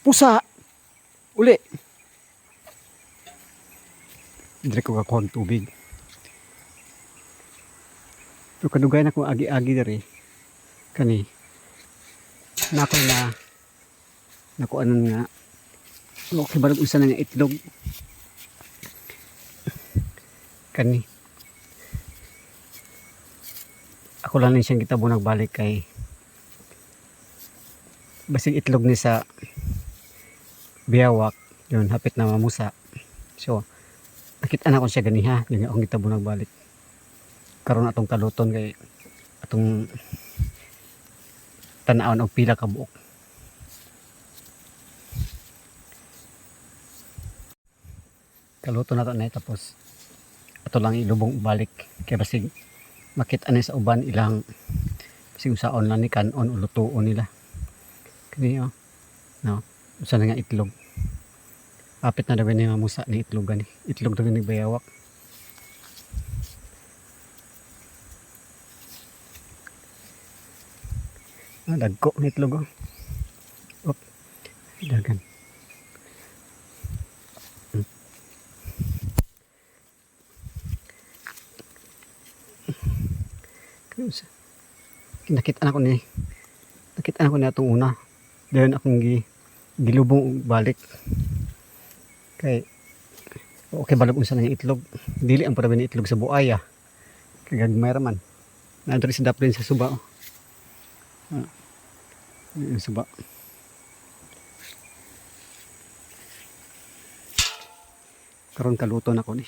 Pusa. Uli. Dire ko kakuha ng tubig. Pero kadugay na kung agi-agi dari. Kani. Nako na. Nakuanan nga. Okay, barag usa na nga itlog. Kani. Ako lang siyang gitabo nagbalik kay basig itlog ni sa biyawak. Yun, hapit na mamusa. So, nakita na ko siya ganiha. Yun akong gitabo nagbalik. Karon atong kaluton kay atong tanaon og pila ka buok. Kaluto na to na tapos ato lang ilubong balik kay basig makita ni sa uban ilang basig usaon lang ni kanon o lutuon nila. Kani oh. No, usa na nga itlog. Apit na daw ni mamusa ni itlog gani. Itlog daw ni bayawak. Dagko ni itlog oh. Op. Dagan. Nakita na ko ni atong una. Dayon akong gilubong balik. Kay okay balog unsa na itlog. Dili ang parabi ni itlog sa buaya. Kay gagmay ra man. Nandiri sa daplin sa suba. Suba. Karon kaluto na ko ni.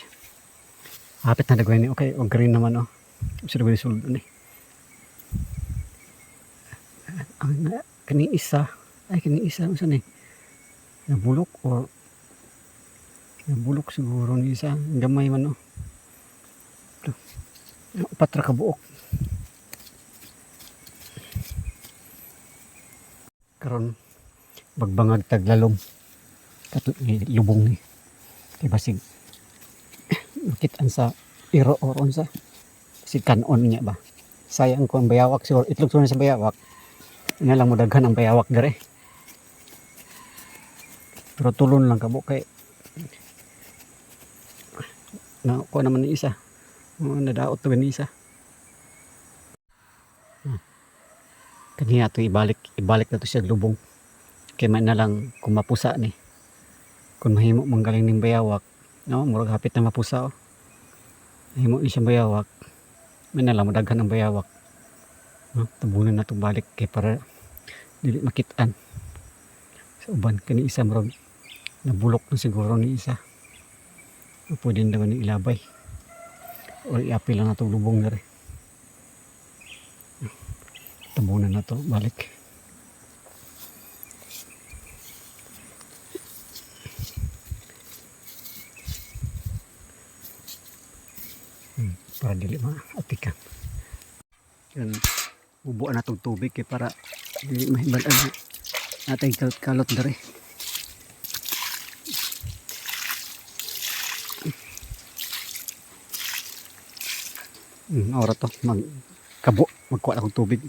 Hapit na dagway ni okay, og green naman oh. Sa dagway sulod ni. Ang kani isa unsa ni? Nabulok o nabulok siguro ni isa. Gamay man oh. Upat ra ka buok. Karon bagbangag taglalom kato lubong ni kay basig makitaan sa iro or unsa si kanon niya ba sayang ko ang bayawak siguro itlog sa bayawak ina lang mo daghan ang bayawak dire pero tulon lang kabo kay na ko naman ni isa nadaot to ni isa kaniya to ibalik na to siya lubong kay man na lang kung mapusa ni kung mahimo manggaling ning bayawak no murag hapit na mapusa oh. Mahimo ni siya bayawak man na lang madaghan ang bayawak no tabunan na to balik kay para dili makitaan sa uban kani isa murag nabulok na siguro ni isa pwede naman ni ilabay o iapil lang na to lubong na rin. Tabunan na to balik para dili maatikan yun bubuan na tong tubig kay para dili mahibalan natin kalot dari ora to magkuha akong tubig